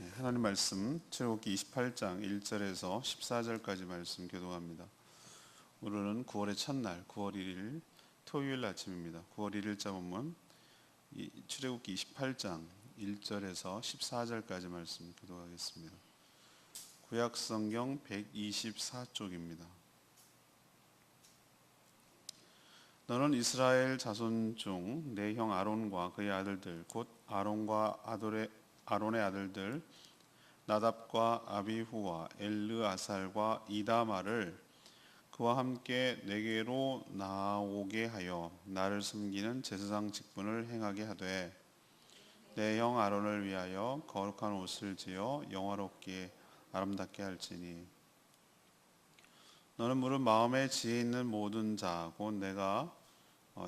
하나님 말씀 출애굽기 28장 1절에서 14절까지 말씀 교독합니다. 오늘은 9월의 첫날 9월 1일 토요일 아침입니다. 9월 1일자 본문 출애굽기 28장 1절에서 14절까지 말씀 교독하겠습니다. 구약성경 124쪽입니다. 너는 이스라엘 자손 중 내 형 아론과 그의 아들들 곧 아론의 아들들 나답과 아비후와 엘르아살과 이다말을 그와 함께 내게로 나오게 하여 나를 섬기는 제사장 직분을 행하게 하되 내 형 아론을 위하여 거룩한 옷을 지어 영화롭게 아름답게 할지니 너는 무릇 마음에 지혜 있는 모든 자 곧 내가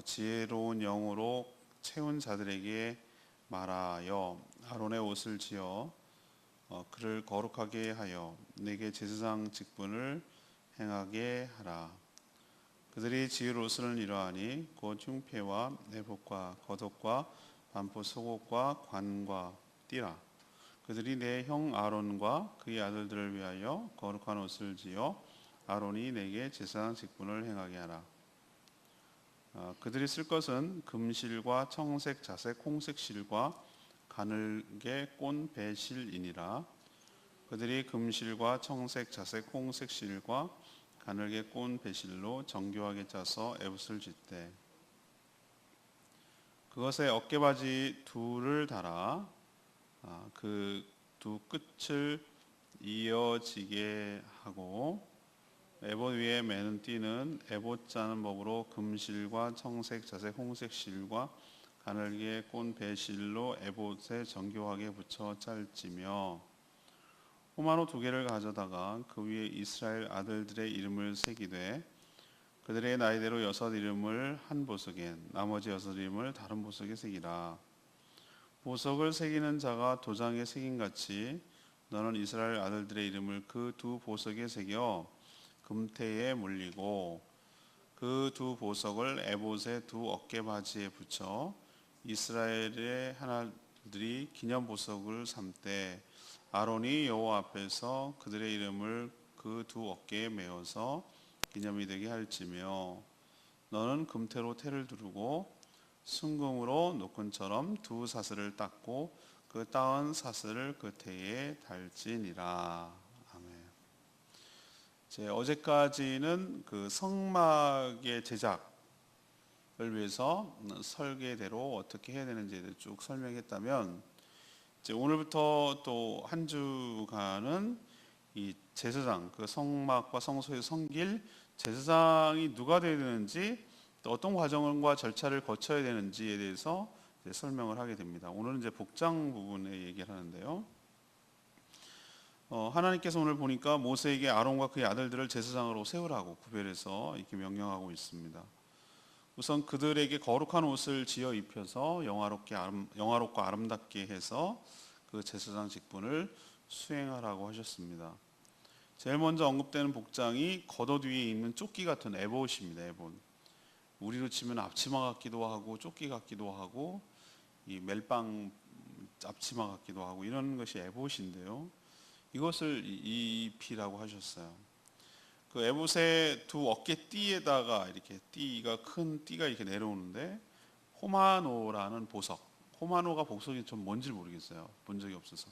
지혜로운 영으로 채운 자들에게 말하여 아론의 옷을 지어 그를 거룩하게 하여 내게 제사장 직분을 행하게 하라. 그들이 지을 옷은 이러하니 곧 흉패와 에봇과 겉옷과 반포 속옷과 관과 띠라. 그들이 내 형 아론과 그의 아들들을 위하여 거룩한 옷을 지어 아론이 내게 제사장 직분을 행하게 하라. 그들이 쓸 것은 금실과 청색, 자색, 홍색 실과 가늘게 꼰 배실이니라. 그들이 금실과 청색, 자색, 홍색 실과 가늘게 꼰 배실로 정교하게 짜서 에봇을 짓되 그것에 어깨바지 둘을 달아 그 두 끝을 이어지게 하고 에봇 위에 매는 띠는 에봇 짜는 법으로 금실과 청색, 자색, 홍색 실과 가늘게 꼰 배실로 에봇에 정교하게 붙여 짤지며 호마노 2개를 가져다가 그 위에 이스라엘 아들들의 이름을 새기되 그들의 나이대로 6 이름을 한 보석에 나머지 6 이름을 다른 보석에 새기라. 보석을 새기는 자가 도장에 새김같이 너는 이스라엘 아들들의 이름을 그 두 보석에 새겨 금태에 물리고 그 두 보석을 에봇의 두 어깨바지에 붙여 이스라엘의 하나들이 기념 보석을 삼되 아론이 여호와 앞에서 그들의 이름을 그 두 어깨에 메어서 기념이 되게 할지며 너는 금태로 태를 두르고 순금으로 노끈처럼 두 사슬을 닦고 그 따은 사슬을 그 태에 달지니라. 아멘. 어제까지는 그 성막의 제작을 위해서 설계대로 어떻게 해야 되는지에 쭉 설명했다면 오늘부터 또 한 주간은 이 제사장, 그 성막과 성소에 섬길 제사장이 누가 되어야 되는지 또 어떤 과정과 절차를 거쳐야 되는지에 대해서 설명을 하게 됩니다. 오늘은 이제 복장 부분에 얘기를 하는데요. 하나님께서 오늘 보니까 모세에게 아론과 그의 아들들을 제사장으로 세우라고 구별해서 이렇게 명령하고 있습니다. 우선 그들에게 거룩한 옷을 지어 입혀서 영화롭고 아름답게 해서 그 제사장 직분을 수행하라고 하셨습니다. 제일 먼저 언급되는 복장이 겉옷 위에 있는 조끼 같은 에봇입니다. 에봇. 우리로 치면 앞치마 같기도 하고 조끼 같기도 하고 이 멜빵 앞치마 같기도 하고 이런 것이 에봇인데요. 이것을 입히라고 하셨어요. 그 에봇의 두 어깨띠에다가 이렇게 큰 띠가 이렇게 내려오는데 호마노라는 보석. 호마노가 보석이 좀 뭔지 모르겠어요. 본 적이 없어서.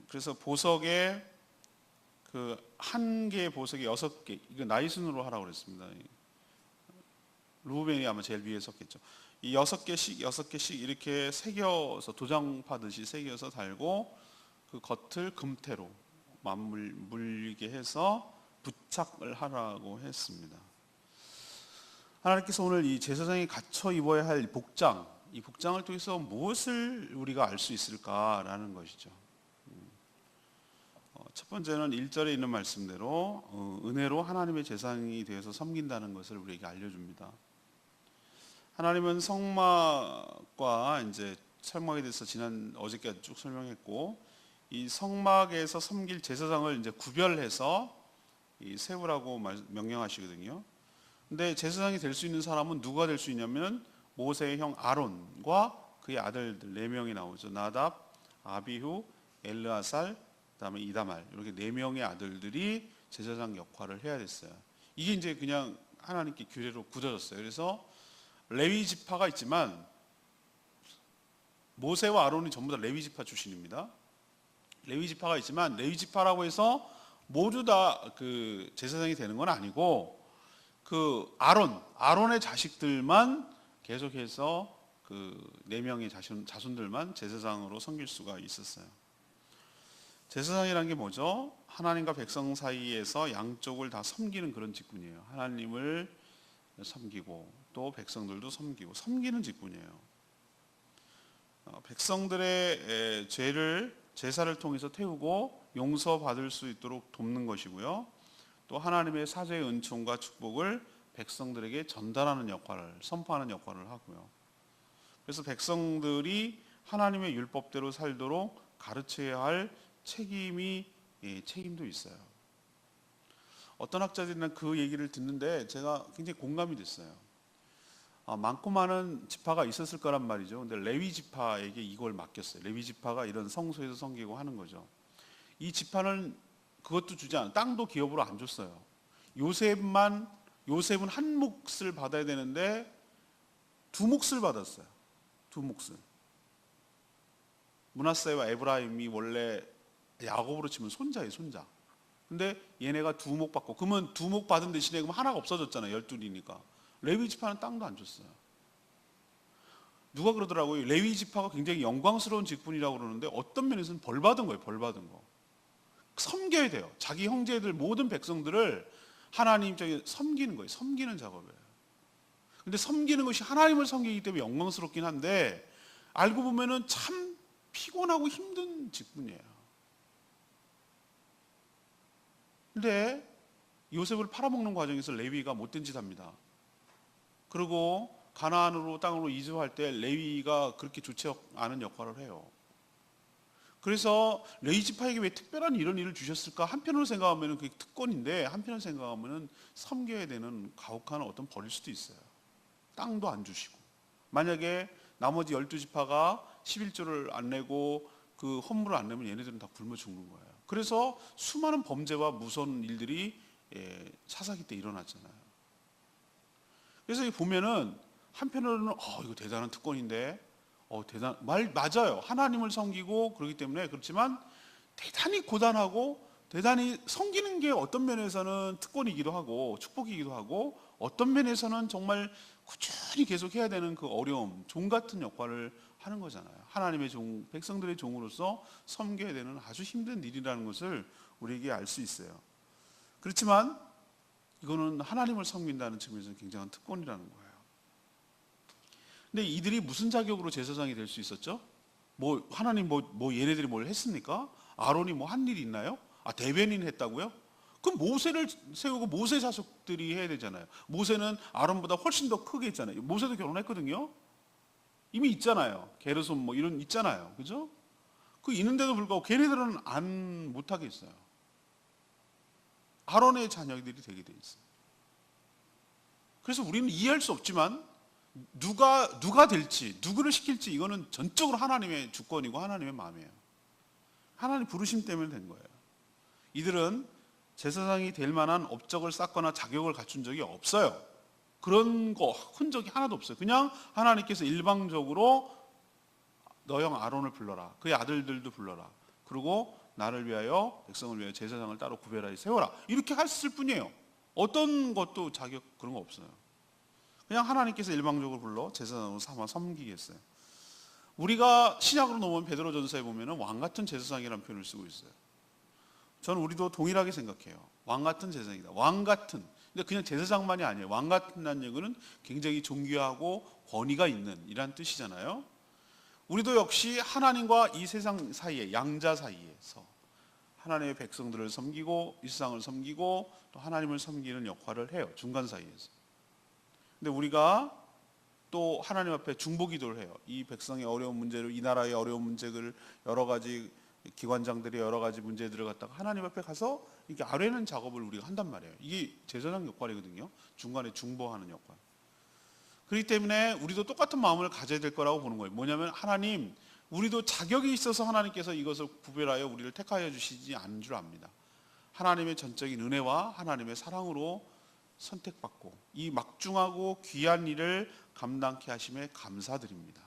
그래서 보석에 그 한 개의 보석이 6개. 이거 나이 순으로 하라고 그랬습니다. 루벤이 아마 제일 위에 섰겠죠. 이 6개씩 이렇게 새겨서 도장 파듯이 새겨서 달고 그 겉을 금태로 물리게 해서 부착을 하라고 했습니다. 하나님께서 오늘 이 제사장이 갖춰 입어야 할 복장, 이 복장을 통해서 무엇을 우리가 알 수 있을까라는 것이죠. 첫 번째는 1절에 있는 말씀대로 은혜로 하나님의 제사장이 되어서 섬긴다는 것을 우리에게 알려줍니다. 하나님은 성막과 이제 성막에 대해서 어저께 쭉 설명했고 이 성막에서 섬길 제사장을 이제 구별해서 세우라고 명령하시거든요. 근데 제사장이 될 수 있는 사람은 누가 될 수 있냐면 모세의 형 아론과 그의 아들들 4명이 나오죠. 나답, 아비후, 엘르아살, 그다음에 이다말 이렇게 4명의 아들들이 제사장 역할을 해야 됐어요. 이게 이제 그냥 하나님께 규례로 굳어졌어요. 그래서 레위 지파가 있지만 모세와 아론이 전부 다 레위 지파 출신입니다. 레위 지파가 있지만 레위 지파라고 해서 모두 다 그 제사장이 되는 건 아니고 그 아론의 자식들만 계속해서 그 4명의 자손들만 제사장으로 섬길 수가 있었어요. 제사장이란 게 뭐죠? 하나님과 백성 사이에서 양쪽을 다 섬기는 그런 직분이에요. 하나님을 섬기고 또 백성들도 섬기고 섬기는 직분이에요. 백성들의 죄를 제사를 통해서 태우고 용서받을 수 있도록 돕는 것이고요. 또 하나님의 사죄의 은총과 축복을 백성들에게 전달하는 역할을, 선포하는 역할을 하고요. 그래서 백성들이 하나님의 율법대로 살도록 가르쳐야 할 책임도 있어요. 어떤 학자들이나 그 얘기를 듣는데 제가 굉장히 공감이 됐어요. 많고 많은 지파가 있었을 거란 말이죠. 근데 레위 지파에게 이걸 맡겼어요. 레위 지파가 이런 성소에서 섬기고 하는 거죠. 이 지파는 그것도 주지 않아요. 땅도 기업으로 안 줬어요. 요셉은 한 몫을 받아야 되는데 2몫을 받았어요. 2몫을. 므낫세와 에브라임이 원래 야곱으로 치면 손자예요, 손자. 근데 얘네가 2몫 받고, 그러면 2몫 받은 대신에 그럼 하나가 없어졌잖아요, 12이니까. 레위 지파는 땅도 안 줬어요. 누가 그러더라고요. 레위 지파가 굉장히 영광스러운 직분이라고 그러는데 어떤 면에서는 벌 받은 거예요, 벌 받은 거. 섬겨야 돼요. 자기 형제들 모든 백성들을 하나님 쪽에 섬기는 거예요. 섬기는 작업이에요. 근데 섬기는 것이 하나님을 섬기기 때문에 영광스럽긴 한데 알고 보면은 참 피곤하고 힘든 직분이에요. 근데 요셉을 팔아먹는 과정에서 레위가 못된 짓 합니다. 그리고 가나안으로 땅으로 이주할 때 레위가 그렇게 좋지 않은 역할을 해요. 그래서 레위 지파에게 왜 특별한 이런 일을 주셨을까? 한편으로 생각하면 그게 특권인데 한편으로 생각하면 섬겨야 되는 가혹한 어떤 벌일 수도 있어요. 땅도 안 주시고, 만약에 나머지 12지파가 11조를 안 내고 그 헌물을 안 내면 얘네들은 다 굶어 죽는 거예요. 그래서 수많은 범죄와 무서운 일들이 사사기 때 일어났잖아요. 그래서 보면은 한편으로는 이거 대단한 특권인데 맞아요. 하나님을 섬기고 그렇기 때문에 그렇지만 대단히 고단하고 대단히 섬기는 게 어떤 면에서는 특권이기도 하고 축복이기도 하고 어떤 면에서는 정말 꾸준히 계속 해야 되는 그 어려움, 종 같은 역할을 하는 거잖아요. 하나님의 종, 백성들의 종으로서 섬겨야 되는 아주 힘든 일이라는 것을 우리에게 알 수 있어요. 그렇지만 이거는 하나님을 섬긴다는 측면에서 굉장한 특권이라는 거예요. 근데 이들이 무슨 자격으로 제사장이 될 수 있었죠? 하나님 얘네들이 뭘 했습니까? 아론이 한 일이 있나요? 대변인 했다고요? 그럼 모세를 세우고 모세 자손들이 해야 되잖아요. 모세는 아론보다 훨씬 더 크게 했잖아요. 모세도 결혼했거든요. 이미 있잖아요. 게르손 이런 있잖아요. 그죠? 그 있는데도 불구하고 걔네들은 안 못하게 했어요. 아론의 자녀들이 되게 돼 있어요. 그래서 우리는 이해할 수 없지만 누가 될지, 누구를 시킬지 이거는 전적으로 하나님의 주권이고 하나님의 마음이에요. 하나님 부르심 때문에 된 거예요. 이들은 제사장이 될 만한 업적을 쌓거나 자격을 갖춘 적이 없어요. 그런 거 흔적이 하나도 없어요. 그냥 하나님께서 일방적으로 너 형 아론을 불러라. 그의 아들들도 불러라. 그리고 나를 위하여 백성을 위하여 제사장을 따로 구별하여 세워라. 이렇게 했을 뿐이에요. 어떤 것도 자격 그런 거 없어요. 그냥 하나님께서 일방적으로 불러 제사장으로 삼아 섬기게 했어요. 우리가 신약으로 넘어오면 베드로전서에 보면 왕 같은 제사장이라는 표현을 쓰고 있어요. 저는 우리도 동일하게 생각해요. 왕 같은 제사장이다. 왕 같은. 근데 그냥 제사장만이 아니에요. 왕 같은다는 얘기는 굉장히 존귀하고 권위가 있는 이란 뜻이잖아요. 우리도 역시 하나님과 이 세상 사이에, 양자 사이에서 하나님의 백성들을 섬기고 이 세상을 섬기고 또 하나님을 섬기는 역할을 해요. 중간 사이에서. 근데 우리가 또 하나님 앞에 중보기도를 해요. 이 백성의 어려운 문제를, 이 나라의 어려운 문제를, 여러 가지 기관장들의 여러 가지 문제들을 갖다가 하나님 앞에 가서 이렇게 아뢰는 작업을 우리가 한단 말이에요. 이게 제사장 역할이거든요. 중간에 중보하는 역할. 그렇기 때문에 우리도 똑같은 마음을 가져야 될 거라고 보는 거예요. 뭐냐면 하나님, 우리도 자격이 있어서 하나님께서 이것을 구별하여 우리를 택하여 주시지 않은 줄 압니다. 하나님의 전적인 은혜와 하나님의 사랑으로 선택받고 이 막중하고 귀한 일을 감당케 하심에 감사드립니다.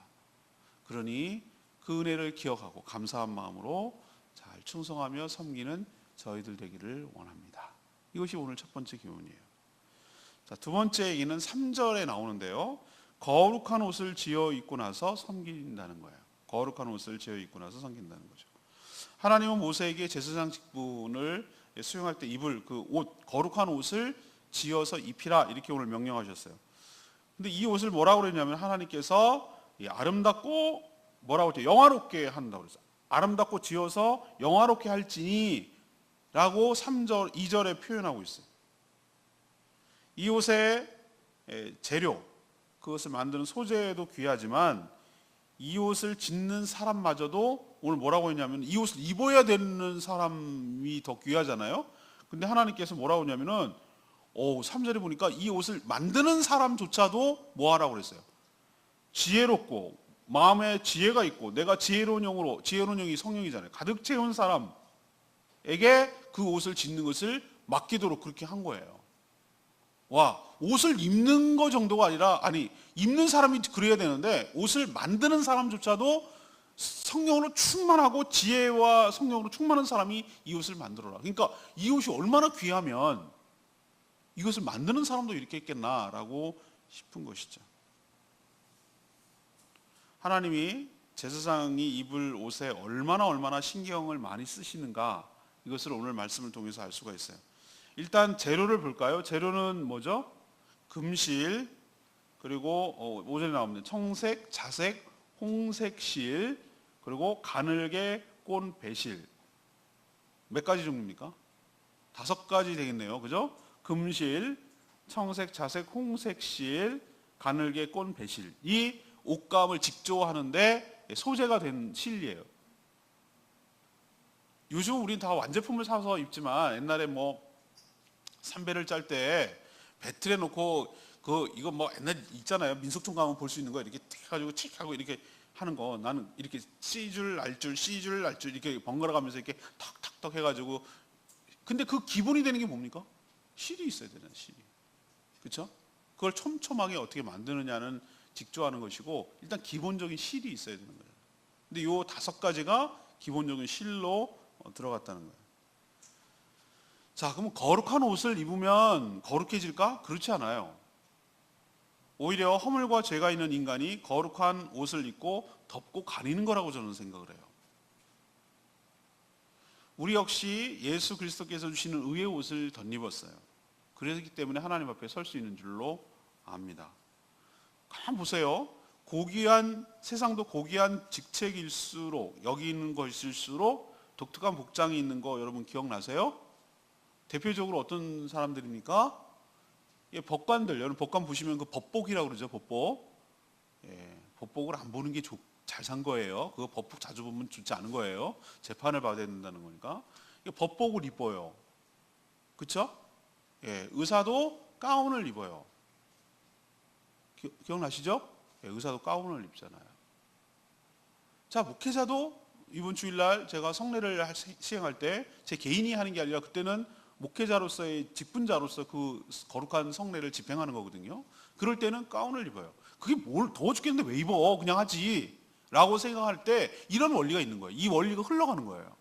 그러니 그 은혜를 기억하고 감사한 마음으로 잘 충성하며 섬기는 저희들 되기를 원합니다. 이것이 오늘 첫 번째 교훈이에요. 자, 두 번째 얘기는 3절에 나오는데요. 거룩한 옷을 지어 입고 나서 섬긴다는 거예요. 거룩한 옷을 지어 입고 나서 섬긴다는 거죠. 하나님은 모세에게 제사장 직분을 수행할 때 입을 그 옷, 거룩한 옷을 지어서 입히라 이렇게 오늘 명령하셨어요. 근데 이 옷을 뭐라고 그랬냐면 하나님께서 아름답고 뭐라고 했죠? 영화롭게 한다고 그랬어요. 아름답고 지어서 영화롭게 할지니 라고 3절, 2절에 표현하고 있어요. 이 옷의 재료, 그것을 만드는 소재도 귀하지만 이 옷을 짓는 사람마저도 오늘 뭐라고 했냐면 이 옷을 입어야 되는 사람이 더 귀하잖아요. 근데 하나님께서 뭐라고 했냐면은 3절에 보니까 이 옷을 만드는 사람조차도 뭐 하라고 그랬어요? 지혜롭고 마음에 지혜가 있고 내가 지혜로운 영으로, 지혜로운 영이 성령이잖아요. 가득 채운 사람에게 그 옷을 짓는 것을 맡기도록 그렇게 한 거예요. 와, 옷을 입는 거 정도가 아니라, 입는 사람이 그래야 되는데 옷을 만드는 사람조차도 성령으로 충만하고 지혜와 성령으로 충만한 사람이 이 옷을 만들어라. 그러니까 이 옷이 얼마나 귀하면 이것을 만드는 사람도 이렇게 했겠나라고 싶은 것이죠. 하나님이 제사장이 입을 옷에 얼마나 신경을 많이 쓰시는가, 이것을 오늘 말씀을 통해서 알 수가 있어요. 일단 재료를 볼까요? 재료는 뭐죠? 금실, 그리고 5절에 나오는 청색, 자색, 홍색 실, 그리고 가늘게 꼰 배실. 몇 가지 종류입니까? 5가지 되겠네요. 그죠? 금실, 청색, 자색, 홍색 실, 가늘게 꼰 배실. 이 옷감을 직조하는데 소재가 된 실이에요. 요즘 우린 다 완제품을 사서 입지만 옛날에 삼배를 짤 때 배틀에 놓고 이거 옛날에 있잖아요. 민속촌 가면 볼 수 있는 거 이렇게 해가지고 칙 하고 이렇게 하는 거. 나는 이렇게 C줄 알줄 C줄 알줄 이렇게 번갈아 가면서 이렇게 탁탁탁 해가지고. 근데 그 기본이 되는 게 뭡니까? 실이 있어야 되는 실이. 그렇죠? 그걸 촘촘하게 어떻게 만드느냐는 직조하는 것이고 일단 기본적인 실이 있어야 되는 거예요. 근데 요 5가지가 기본적인 실로 들어갔다는 거예요. 자, 그럼 거룩한 옷을 입으면 거룩해질까? 그렇지 않아요. 오히려 허물과 죄가 있는 인간이 거룩한 옷을 입고 덮고 가리는 거라고 저는 생각을 해요. 우리 역시 예수 그리스도께서 주시는 의의 옷을 덧입었어요. 그렇기 때문에 하나님 앞에 설 수 있는 줄로 압니다. 가만 보세요. 세상도 고귀한 직책일수록, 여기 있는 것일수록 독특한 복장이 있는 거 여러분 기억나세요? 대표적으로 어떤 사람들입니까? 법관들, 여러분 법관 보시면 그 법복이라고 그러죠, 법복. 법복을 안 보는 게 잘 산 거예요. 그거 법복 자주 보면 좋지 않은 거예요. 재판을 받아야 된다는 거니까. 법복을 입어요. 그렇죠? 의사도 가운을 입어요. 기억나시죠? 의사도 가운을 입잖아요. 자, 목회자도 이번 주일날 제가 성례를 시행할 때 제 개인이 하는 게 아니라 그때는 목회자로서의 직분자로서 그 거룩한 성례를 집행하는 거거든요. 그럴 때는 가운을 입어요. 그게 뭘 더워 죽겠는데 왜 입어? 그냥 하지 라고 생각할 때 이런 원리가 있는 거예요. 이 원리가 흘러가는 거예요.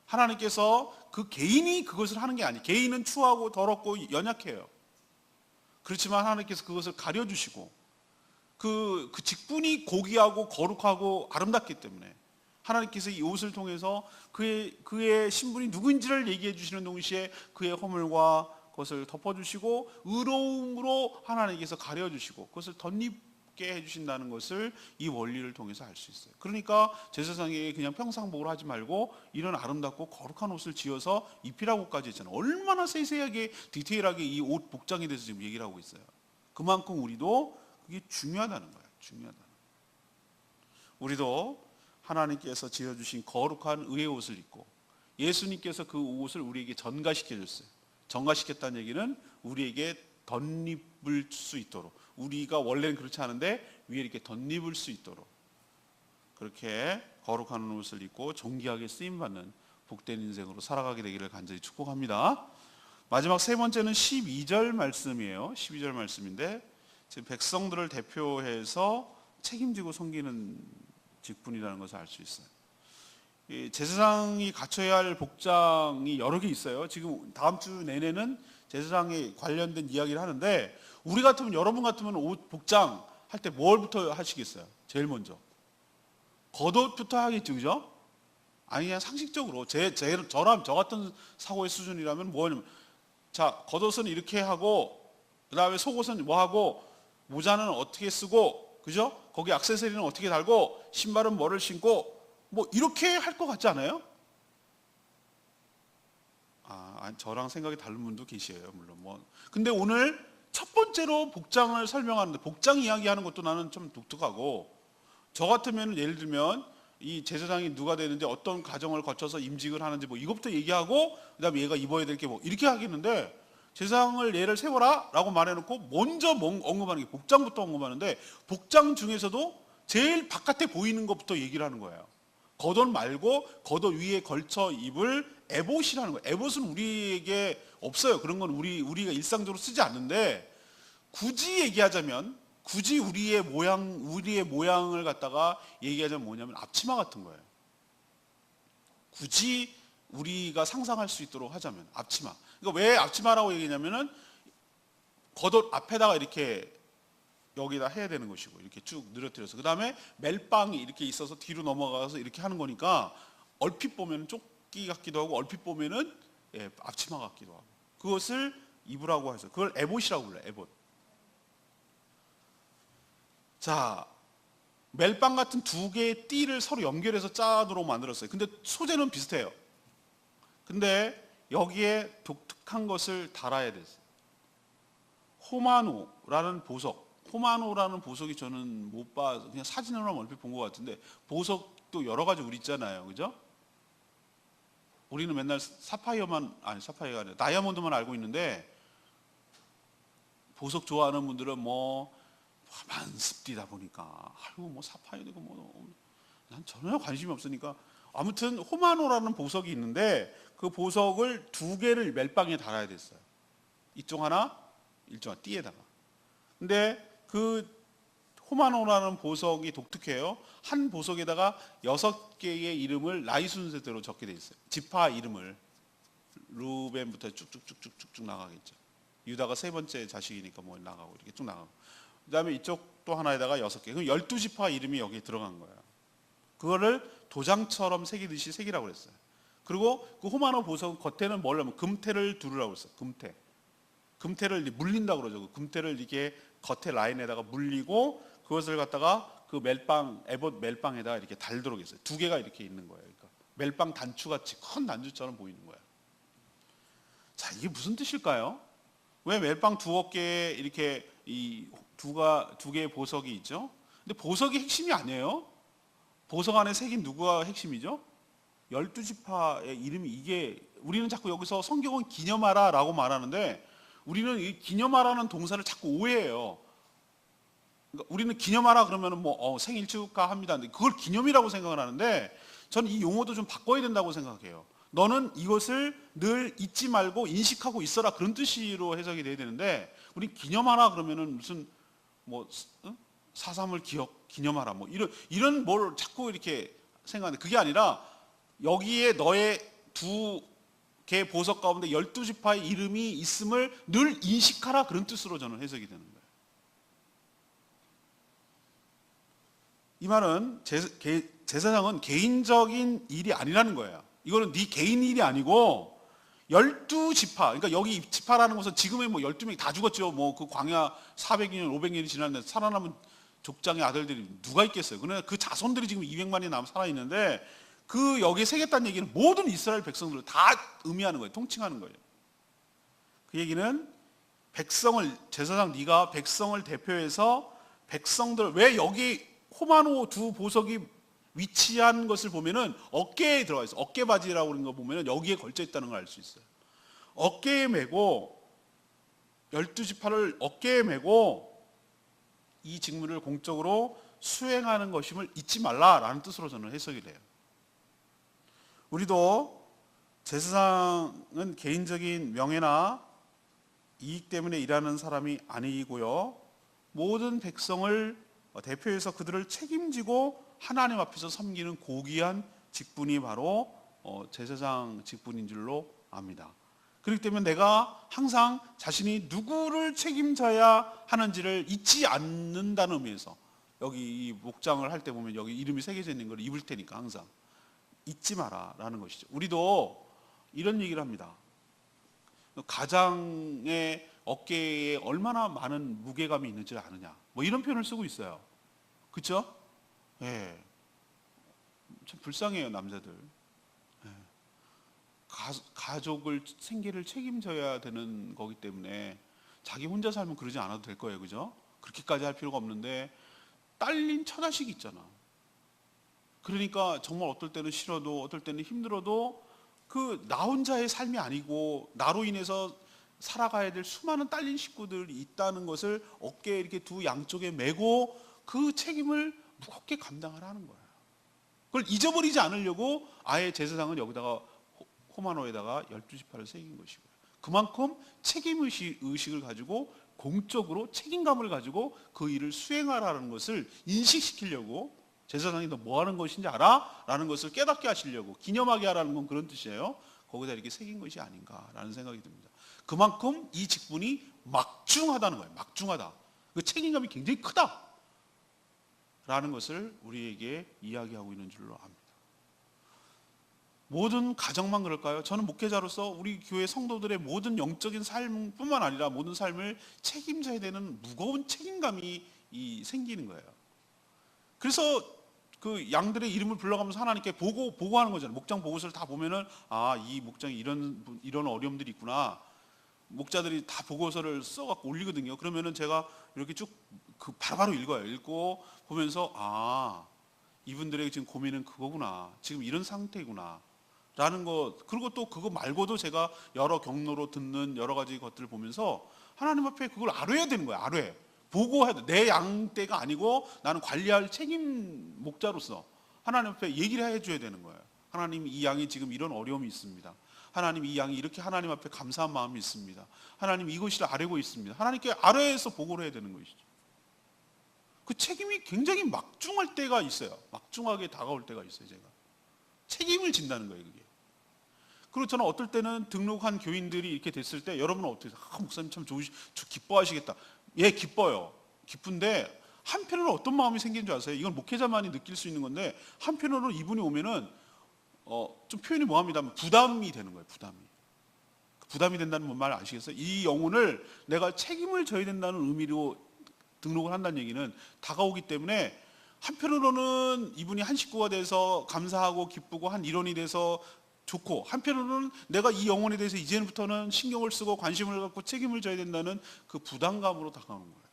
하나님께서 그 개인이 그것을 하는 게 아니에요. 개인은 추하고 더럽고 연약해요. 그렇지만 하나님께서 그것을 가려주시고 그 직분이 고귀하고 거룩하고 아름답기 때문에 하나님께서 이 옷을 통해서 그의 신분이 누구인지를 얘기해 주시는 동시에 그의 허물과 그것을 덮어주시고 의로움으로 하나님께서 가려주시고 그것을 덧입게 해주신다는 것을 이 원리를 통해서 알 수 있어요. 그러니까 제사장에게 그냥 평상복을 하지 말고 이런 아름답고 거룩한 옷을 지어서 입히라고까지 했잖아요. 얼마나 세세하게 디테일하게 이 옷 복장에 대해서 지금 얘기를 하고 있어요. 그만큼 우리도 그게 중요하다는 거예요. 중요하다는 거예요. 우리도 하나님께서 지어주신 거룩한 의의 옷을 입고 예수님께서 그 옷을 우리에게 전가시켜줬어요. 전가시켰다는 얘기는 우리에게 덧입을 수 있도록, 우리가 원래는 그렇지 않은데 위에 이렇게 덧입을 수 있도록 그렇게 거룩한 옷을 입고 존귀하게 쓰임받는 복된 인생으로 살아가게 되기를 간절히 축복합니다. 마지막 세 번째는 12절 말씀이에요. 12절 말씀인데 지금 백성들을 대표해서 책임지고 섬기는 직분이라는 것을 알 수 있어요. 이 제사장이 갖춰야 할 복장이 여러 개 있어요. 지금 다음 주 내내는 제사장에 관련된 이야기를 하는데, 우리 같으면, 여러분 같으면 옷 복장 할 때 뭘부터 하시겠어요? 제일 먼저 겉옷부터 하겠죠, 그죠? 아니, 그냥 상식적으로 저 같은 사고의 수준이라면 뭐냐면, 자, 겉옷은 이렇게 하고, 그 다음에 속옷은 뭐 하고, 모자는 어떻게 쓰고, 그죠? 거기 액세서리는 어떻게 달고, 신발은 뭐를 신고, 뭐 이렇게 할 것 같지 않아요? 저랑 생각이 다른 분도 계시에요, 물론. 근데 오늘 첫 번째로 복장을 설명하는데, 복장 이야기하는 것도 나는 좀 독특하고, 저 같으면 예를 들면 이 제사장이 누가 되는데 어떤 과정을 거쳐서 임직을 하는지 뭐 이것부터 얘기하고, 그다음에 얘가 입어야 될 게 뭐 이렇게 하겠는데, 제사장을 예를 세워라 라고 말해놓고 먼저 언급하는 게 복장부터 언급하는데, 복장 중에서도 제일 바깥에 보이는 것부터 얘기를 하는 거예요. 겉옷 말고 겉옷 위에 걸쳐 입을 에봇이라는 거예요. 에봇은 우리에게 없어요. 그런 건 우리가 일상적으로 쓰지 않는데, 굳이 얘기하자면, 굳이 우리의 모양을 갖다가 얘기하자면 뭐냐면 앞치마 같은 거예요. 굳이 우리가 상상할 수 있도록 하자면 앞치마. 그러니까 왜 앞치마라고 얘기하냐면은 겉옷 앞에다가 이렇게 여기다 해야 되는 것이고, 이렇게 쭉 늘어뜨려서, 그 다음에 멜빵이 이렇게 있어서 뒤로 넘어가서 이렇게 하는 거니까 얼핏 보면 조끼 같기도 하고, 얼핏 보면은 앞치마 같기도 하고, 그것을 입으라고 해서 그걸 에봇이라고 불러요. 에봇. 자, 멜빵 같은 두 개의 띠를 서로 연결해서 짜도록 만들었어요. 근데 소재는 비슷해요. 근데 여기에 독특한 것을 달아야 됐어요. 호마노라는 보석. 호마노라는 보석이 저는 못 봐서 그냥 사진으로만 얼핏 본 것 같은데, 보석도 여러 가지 우리 있잖아요, 그죠? 우리는 맨날 사파이어가 아니라 다이아몬드만 알고 있는데, 보석 좋아하는 분들은 뭐 만습디다 보니까 아이고 뭐 사파이어고 난 전혀 관심이 없으니까, 아무튼 호마노라는 보석이 있는데, 그 보석을 두 개를 멜빵에 달아야 됐어요. 이쪽 하나, 이쪽 하나, 띠에다가. 근데 그 호마노라는 보석이 독특해요. 한 보석에다가 6개의 이름을 나이 순서대로 적게 돼 있어요. 지파 이름을. 루벤부터 쭉쭉쭉쭉쭉 나가겠죠. 유다가 세 번째 자식이니까 뭐 나가고 이렇게 쭉 나가고. 그 다음에 이쪽 또 하나에다가 6개. 그럼 12지파 이름이 여기에 들어간 거예요. 그거를 도장처럼 새기듯이 새기라고 그랬어요. 그리고 그 호마노 보석 겉에는 뭘 하면 금태를 두르라고 그랬어요. 금태를 물린다고 그러죠. 그 금태를 이렇게 겉에 라인에다가 물리고, 그것을 갖다가 그 에봇 멜빵에다가 이렇게 달도록 했어요. 두 개가 이렇게 있는 거예요. 그러니까 멜빵 단추같이 큰 단추처럼 보이는 거예요. 자, 이게 무슨 뜻일까요? 왜 멜빵 두어 개에 이렇게 두 개의 보석이 있죠? 근데 보석이 핵심이 아니에요. 보석 안에 새긴 누구가 핵심이죠? 12지파의 이름이, 이게 우리는 자꾸 여기서 성경은 기념하라라고 말하는데, 우리는 이 기념하라는 동사를 자꾸 오해해요. 그러니까 우리는 기념하라 그러면 뭐 생일 축하합니다. 그걸 기념이라고 생각을 하는데, 저는 이 용어도 좀 바꿔야 된다고 생각해요. 너는 이것을 늘 잊지 말고 인식하고 있어라, 그런 뜻으로 해석이 돼야 되는데, 우리 기념하라 그러면은 무슨 뭐 4.3을 기념하라 뭐 이런 뭘 자꾸 이렇게 생각하는데, 그게 아니라 여기에 너의 두 개 보석 가운데 12지파의 이름이 있음을 늘 인식하라, 그런 뜻으로 저는 해석이 되는 거예요. 이 말은 제사장은 개인적인 일이 아니라는 거예요. 이거는 네 개인 일이 아니고 12지파, 그러니까 여기 지파라는 것은 지금의 뭐 12명이 다 죽었죠. 뭐 그 광야 400년, 500년이 지났는데 살아남은 족장의 아들들이 누가 있겠어요. 그러나 그 자손들이 지금 200만이 남아 살아있는데, 그 여기에 새겼다는 얘기는 모든 이스라엘 백성들을 다 의미하는 거예요. 통칭하는 거예요. 그 얘기는 제사장 네가 백성을 대표해서 백성들, 왜 여기 호마노 두 보석이 위치한 것을 보면은 어깨에 들어가 있어요. 어깨 바지라고 그런 거 보면은 여기에 걸쳐 있다는 걸 알 수 있어요. 어깨에 메고 12지파를 어깨에 메고 이 직무를 공적으로 수행하는 것임을 잊지 말라라는 뜻으로 저는 해석이 돼요. 우리도 제사장은 개인적인 명예나 이익 때문에 일하는 사람이 아니고요, 모든 백성을 대표해서 그들을 책임지고 하나님 앞에서 섬기는 고귀한 직분이 바로 제사장 직분인 줄로 압니다. 그렇기 때문에 내가 항상 자신이 누구를 책임져야 하는지를 잊지 않는다는 의미에서, 여기 이 목장을 할 때 보면 여기 이름이 새겨져 있는 걸 입을 테니까 항상 잊지 마라 라는 것이죠. 우리도 이런 얘기를 합니다. 가장의 어깨에 얼마나 많은 무게감이 있는지 아느냐, 뭐 이런 표현을 쓰고 있어요. 그렇죠? 예. 참 불쌍해요, 남자들. 예. 가족을, 생계를 책임져야 되는 거기 때문에 자기 혼자 살면 그러지 않아도 될 거예요. 그죠? 그렇게까지 할 필요가 없는데 딸린 처자식이 있잖아. 그러니까 정말 어떨 때는 싫어도 어떨 때는 힘들어도 그 나 혼자의 삶이 아니고 나로 인해서 살아가야 될 수많은 딸린 식구들이 있다는 것을 어깨에 이렇게 두 양쪽에 메고 그 책임을 무겁게 감당하라는 거예요. 그걸 잊어버리지 않으려고 아예 제사장은 여기다가 호마노에다가 12지파를 새긴 것이고요. 그만큼 책임의식을 가지고 공적으로 책임감을 가지고 그 일을 수행하라는 것을 인식시키려고, 제사장이 너 뭐 하는 것인지 알아? 라는 것을 깨닫게 하시려고, 기념하게 하라는 건 그런 뜻이에요. 거기다 이렇게 새긴 것이 아닌가라는 생각이 듭니다. 그만큼 이 직분이 막중하다는 거예요. 막중하다. 그 책임감이 굉장히 크다 라는 것을 우리에게 이야기하고 있는 줄로 압니다. 모든 가정만 그럴까요? 저는 목회자로서 우리 교회 성도들의 모든 영적인 삶뿐만 아니라 모든 삶을 책임져야 되는 무거운 책임감이 생기는 거예요. 그래서 그 양들의 이름을 불러가면서 하나님께 보고하는 거잖아요. 목장 보고서를 다 보면은 이 목장에 이런 어려움들이 있구나. 목자들이 다 보고서를 써갖고 올리거든요. 그러면은 제가 이렇게 쭉 바로바로 읽어요. 읽고 보면서 이분들의 지금 고민은 그거구나. 지금 이런 상태구나. 라는 것, 그리고 또 그거 말고도 제가 여러 경로로 듣는 여러 가지 것들을 보면서 하나님 앞에 그걸 알아야 되는 거예요. 알아야. 보고해야 돼. 내 양떼가 아니고 나는 관리할 책임 목자로서 하나님 앞에 얘기를 해줘야 되는 거예요. 하나님, 이 양이 지금 이런 어려움이 있습니다. 하나님, 이 양이 이렇게 하나님 앞에 감사한 마음이 있습니다. 하나님, 이것을 아뢰고 있습니다. 하나님께 아뢰서 보고를 해야 되는 것이죠. 그 책임이 굉장히 막중할 때가 있어요. 막중하게 다가올 때가 있어요. 제가 책임을 진다는 거예요, 그게. 그리고 저는 어떨 때는 등록한 교인들이 이렇게 됐을 때, 여러분은 어떻게 목사님 참 기뻐하시겠다. 예, 기뻐요. 기쁜데 한편으로 어떤 마음이 생기는 줄 아세요? 이건 목회자만이 느낄 수 있는 건데, 한편으로 이분이 오면은 좀 표현이 뭐합니다만 부담이 되는 거예요. 부담이 된다는 뭔 말 아시겠어요? 이 영혼을 내가 책임을 져야 된다는 의미로 등록을 한다는 얘기는 다가오기 때문에, 한편으로는 이분이 한 식구가 돼서 감사하고 기쁘고 한 일원이 돼서 좋고, 한편으로는 내가 이 영혼에 대해서 이제부터는 신경을 쓰고 관심을 갖고 책임을 져야 된다는 그 부담감으로 다가오는 거예요.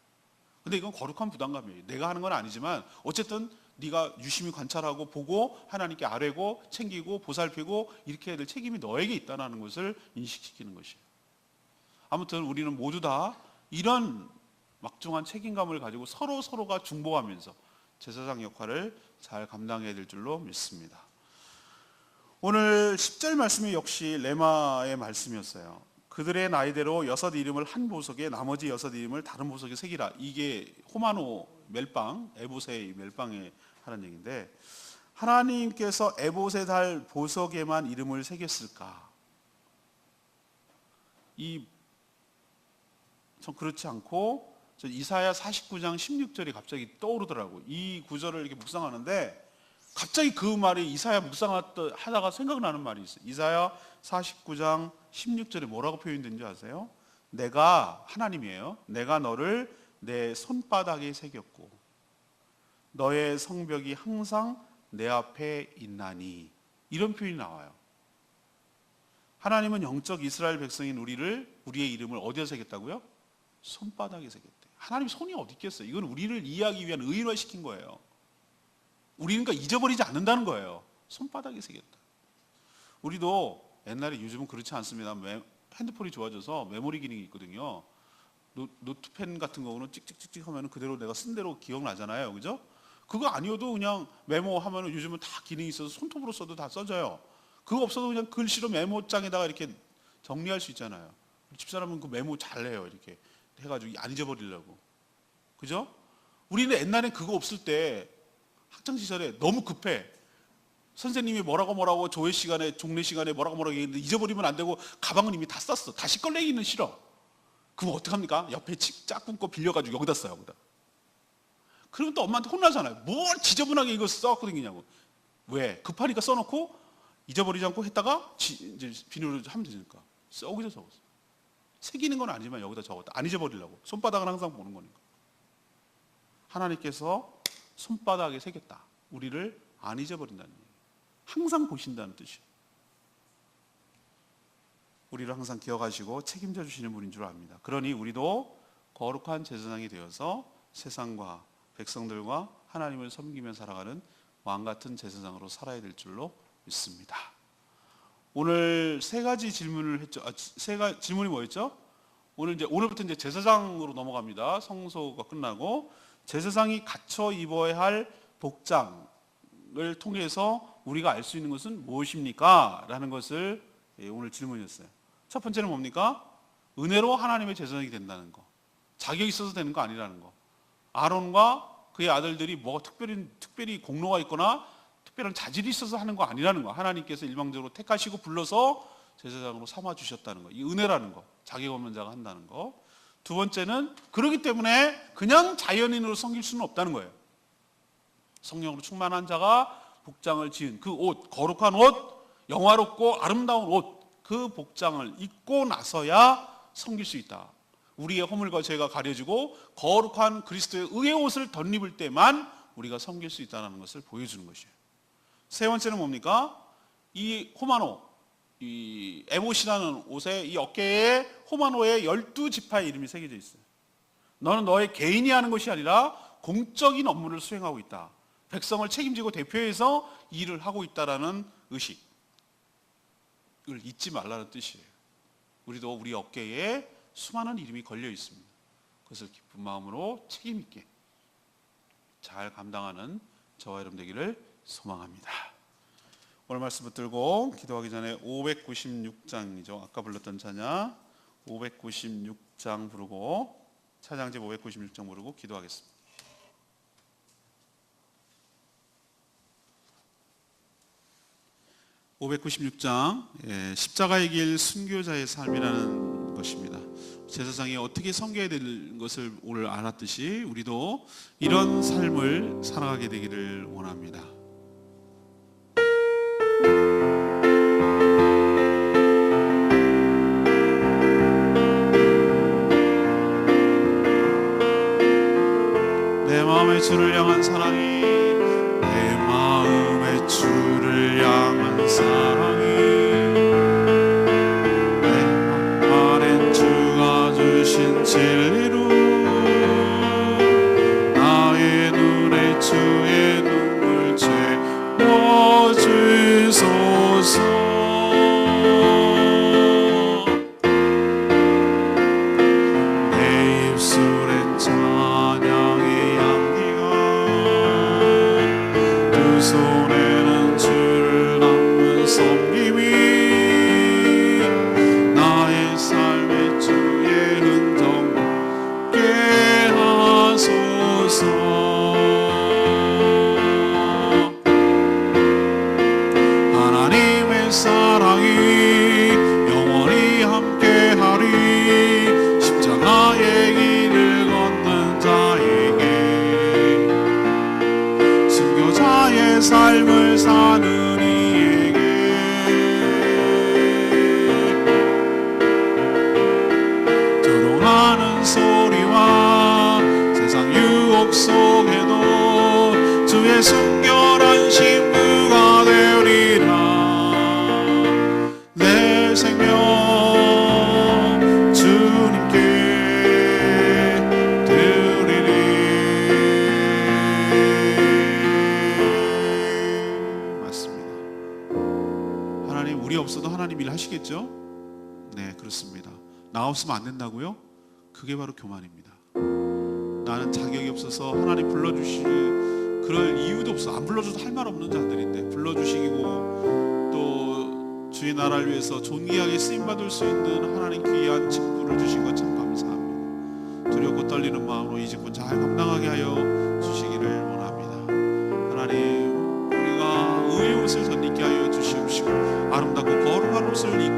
근데 이건 거룩한 부담감이에요. 내가 하는 건 아니지만 어쨌든 네가 유심히 관찰하고 보고 하나님께 아뢰고 챙기고 보살피고 이렇게 해야 될 책임이 너에게 있다는 것을 인식시키는 것이에요. 아무튼 우리는 모두 다 이런 막중한 책임감을 가지고 서로가 중보하면서 제사장 역할을 잘 감당해야 될 줄로 믿습니다. 오늘 10절 말씀이 역시 레마의 말씀이었어요. 그들의 나이대로 6 이름을 한 보석에 나머지 6 이름을 다른 보석에 새기라. 이게 호마노 멜빵, 에봇의 멜빵에 하는 얘기인데, 하나님께서 에봇의 보석에만 이름을 새겼을까? 전 그렇지 않고 이사야 49장 16절이 갑자기 떠오르더라고요. 이 구절을 이렇게 묵상하는데 갑자기 그 말이 이사야 묵상하다가 생각나는 말이 있어요. 이사야 49장 16절에 뭐라고 표현된지 아세요? 내가, 하나님이에요. 내가 너를 내 손바닥에 새겼고 너의 성벽이 항상 내 앞에 있나니. 이런 표현이 나와요. 하나님은 영적 이스라엘 백성인 우리의 이름을 어디에 새겼다고요? 손바닥에 새겼대요. 하나님 손이 어디 있겠어요? 이건 우리를 이해하기 위한 의인화시킨 거예요. 우리는 그러니까 잊어버리지 않는다는 거예요. 손바닥에 새겼다. 우리도 옛날에, 요즘은 그렇지 않습니다. 핸드폰이 좋아져서 메모리 기능이 있거든요. 노트펜 같은 경우는 찍찍찍찍 하면 그대로 내가 쓴 대로 기억나잖아요. 그죠? 그거 아니어도 그냥 메모하면 요즘은 다 기능이 있어서 손톱으로 써도 다 써져요. 그거 없어도 그냥 글씨로 메모장에다가 이렇게 정리할 수 있잖아요. 집사람은 그 메모 잘해요. 이렇게 해가지고 안 잊어버리려고. 그죠? 우리는 옛날엔 그거 없을 때 학창시절에 너무 급해. 선생님이 뭐라고 조회 시간에 종례 시간에 뭐라고 얘기했는데 잊어버리면 안 되고 가방은 이미 다 쌌어. 다시 꺼내기는 싫어. 그럼 어떡합니까? 옆에 짝꿍 거 빌려가지고 여기다 써요. 여기다. 그러면 또 엄마한테 혼나잖아요. 뭘 지저분하게 이거 써갖고 다니냐고. 왜? 급하니까 써놓고 잊어버리지 않고 했다가 이제 비닐로 하면 되니까. 여기다 적었어. 새기는 건 아니지만 여기다 적었다. 안 잊어버리려고. 손바닥은 항상 보는 거니까. 하나님께서 손바닥에 새겼다. 우리를 안 잊어버린다는 얘기예요. 항상 보신다는 뜻이에요. 우리를 항상 기억하시고 책임져 주시는 분인 줄 압니다. 그러니 우리도 거룩한 제사장이 되어서 세상과 백성들과 하나님을 섬기며 살아가는 왕같은 제사장으로 살아야 될 줄로 믿습니다. 오늘 세 가지 질문을 했죠. 질문이 뭐였죠? 오늘부터 이제 제사장으로 넘어갑니다. 성소가 끝나고 제사장이 갖춰 입어야 할 복장을 통해서 우리가 알 수 있는 것은 무엇입니까? 라는 것을 오늘 질문이었어요. 첫 번째는 뭡니까? 은혜로 하나님의 제사장이 된다는 거. 자격이 있어서 되는 거 아니라는 거. 아론과 그의 아들들이 뭐가 특별히 공로가 있거나 특별한 자질이 있어서 하는 거 아니라는 거. 하나님께서 일방적으로 택하시고 불러서 제사장으로 삼아 주셨다는 거. 이 은혜라는 거. 자격 없는 자가 한다는 거. 두 번째는 그렇기 때문에 그냥 자연인으로 섬길 수는 없다는 거예요. 성령으로 충만한 자가 복장을 지은 그 옷, 거룩한 옷, 영화롭고 아름다운 옷, 그 복장을 입고 나서야 섬길 수 있다. 우리의 허물과 죄가 가려지고 거룩한 그리스도의 의의 옷을 덧입을 때만 우리가 섬길 수 있다는 것을 보여주는 것이에요. 세 번째는 뭡니까? 이 호마노, 이 에봇이라는 옷에 이 어깨에 호마노의 12지파의 이름이 새겨져 있어요. 너는 너의 개인이 하는 것이 아니라 공적인 업무를 수행하고 있다. 백성을 책임지고 대표해서 일을 하고 있다라는 의식을 잊지 말라는 뜻이에요. 우리도 우리 어깨에 수많은 이름이 걸려 있습니다. 그것을 기쁜 마음으로 책임 있게 잘 감당하는 저와 여러분 되기를 소망합니다. 오늘 말씀 붙들고 기도하기 전에 596장이죠. 아까 불렀던 찬양 596장 부르고 찬양집 596장 부르고 기도하겠습니다. 596장 십자가의 길 순교자의 삶이라는 것입니다. 제사장이 어떻게 섬겨야 될 것을 오늘 알았듯이 우리도 이런 삶을 살아가게 되기를 원합니다. 내 마음의 주를 향한 사랑이 내 마음의 주를 향한 사랑이 내 안에 주가 주신 진리로 나의 눈에 주의 눈물 채워주소서. 손에는 주를 담는 섬김이 나의 삶의 주의 흔적 남게 하소서. 하나님의 사랑이 영원히 함께하리. 십자가의 길을 걷는 자에게 순교자의 삶을 사는 이에게 조롱하는 소리와 세상 유혹 속에도 주의 순결한 신부가 되리라. 내 생명 주님께 우리 없어도 하나님 일 하시겠죠? 네, 그렇습니다. 나 없으면 안 된다고요? 그게 바로 교만입니다. 나는 자격이 없어서 하나님 불러주실 그 그럴 이유도 없어. 안 불러줘도 할 말 없는 자들인데 불러주시고 또 주의 나라를 위해서 존귀하게 쓰임받을 수 있는 하나님 귀한 직분을 주신 것 참 감사합니다. 두렵고 떨리는 마음으로 이 직분 잘 감당하게 하여 주시기를 원합니다. 하나님, 우리가 의의 옷을 선입게 하여 주시옵시고 아름답고 거룩한 옷을 입고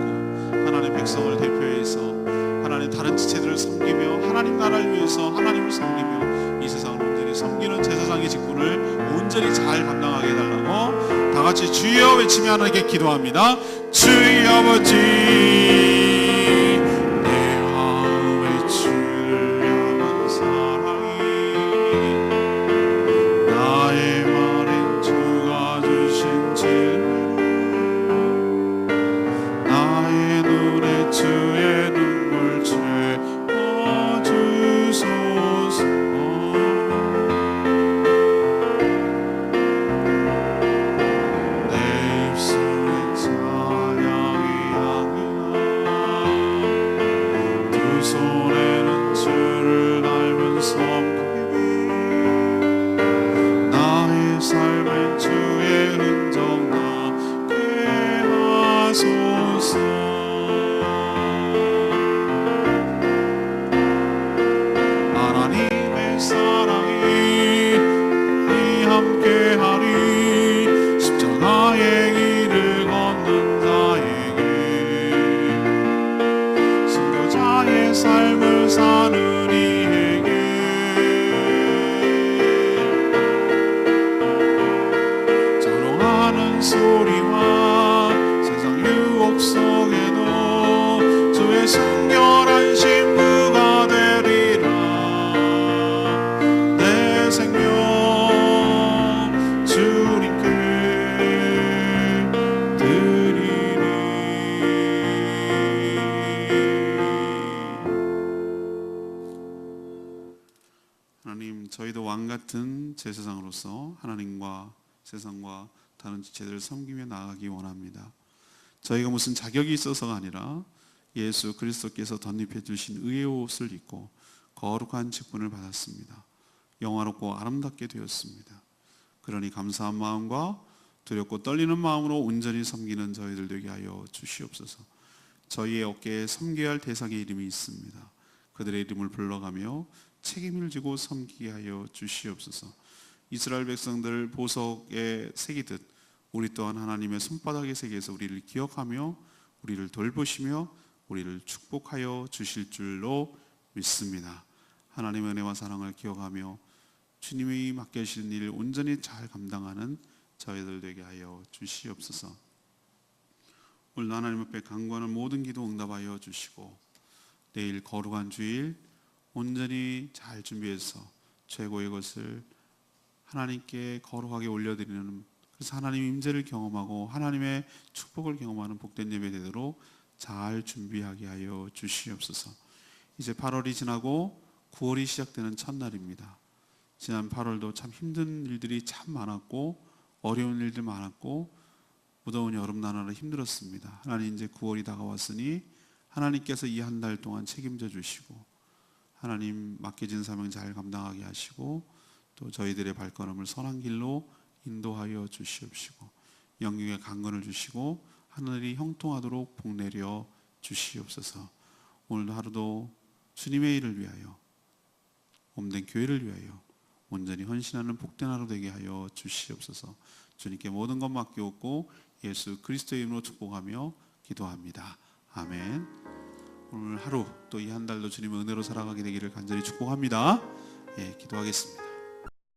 하나님 백성을 대표해서 하나님 다른 지체들을 섬기며 하나님 나라를 위해서 하나님을 섬기며 이 세상을 온전히 섬기는 제사장의 직분을 온전히 잘 감당하게 해달라고 다 같이 주여 외치며 하나님께 기도합니다. 주의 아버지, 내 마음에 주를 향한 사랑이 나의 말엔 주가 주신 진리, 나의 눈에 주의 눈물 채워주소서. 내 입술엔 찬양이 향기나 두 손에는 주를 닮은 섬김이 나의 삶엔 주의 흔적 나게 하소서. 하나님의 사랑이 우리 함께하리. 십자가의 길을 걷는 자에게 순교자의 삶을 사는 이에게 조롱하는 소리와 세상 유혹 속에도 주의 순결한 신부가 되리라. 내 생명 주님께 드리리. 하나님, 저희도 왕같은 제사장으로서 하나님과 세상과 다른 지체들을 섬기며 나아가기 원합니다. 저희가 무슨 자격이 있어서가 아니라 예수 그리스도께서 덧입혀 주신 의의 옷을 입고 거룩한 직분을 받았습니다. 영화롭고 아름답게 되었습니다. 그러니 감사한 마음과 두렵고 떨리는 마음으로 온전히 섬기는 저희들 되게 하여 주시옵소서. 저희의 어깨에 섬겨야 할 대상의 이름이 있습니다. 그들의 이름을 불러가며 책임을 지고 섬기게 하여 주시옵소서. 이스라엘 백성들 보석에 새기듯 우리 또한 하나님의 손바닥에 새겨서 우리를 기억하며 우리를 돌보시며 우리를 축복하여 주실 줄로 믿습니다. 하나님의 은혜와 사랑을 기억하며 주님이 맡겨주신 일 온전히 잘 감당하는 저희들 되게 하여 주시옵소서. 오늘도 하나님 앞에 간구하는 모든 기도 응답하여 주시고 내일 거룩한 주일 온전히 잘 준비해서 최고의 것을 하나님께 거룩하게 올려드리는, 그래서 하나님의 임재를 경험하고 하나님의 축복을 경험하는 복된 예배 되도록 잘 준비하게 하여 주시옵소서. 이제 8월이 지나고 9월이 시작되는 첫날입니다. 지난 8월도 참 힘든 일들이 참 많았고 어려운 일들 많았고 무더운 여름 나날은 힘들었습니다. 하나님, 이제 9월이 다가왔으니 하나님께서 이 한 달 동안 책임져 주시고 하나님 맡겨진 사명 잘 감당하게 하시고 또 저희들의 발걸음을 선한 길로 인도하여 주시옵시고 영육의 강건을 주시고 하늘이 형통하도록 복내려 주시옵소서. 오늘도 하루도 주님의 일을 위하여 몸된 교회를 위하여 온전히 헌신하는 복된 하루 되게 하여 주시옵소서. 주님께 모든 것 맡겨오고 예수 그리스도의 이름으로 축복하며 기도합니다. 아멘. 오늘 하루 또 이 한 달도 주님의 은혜로 살아가게 되기를 간절히 축복합니다. 기도하겠습니다.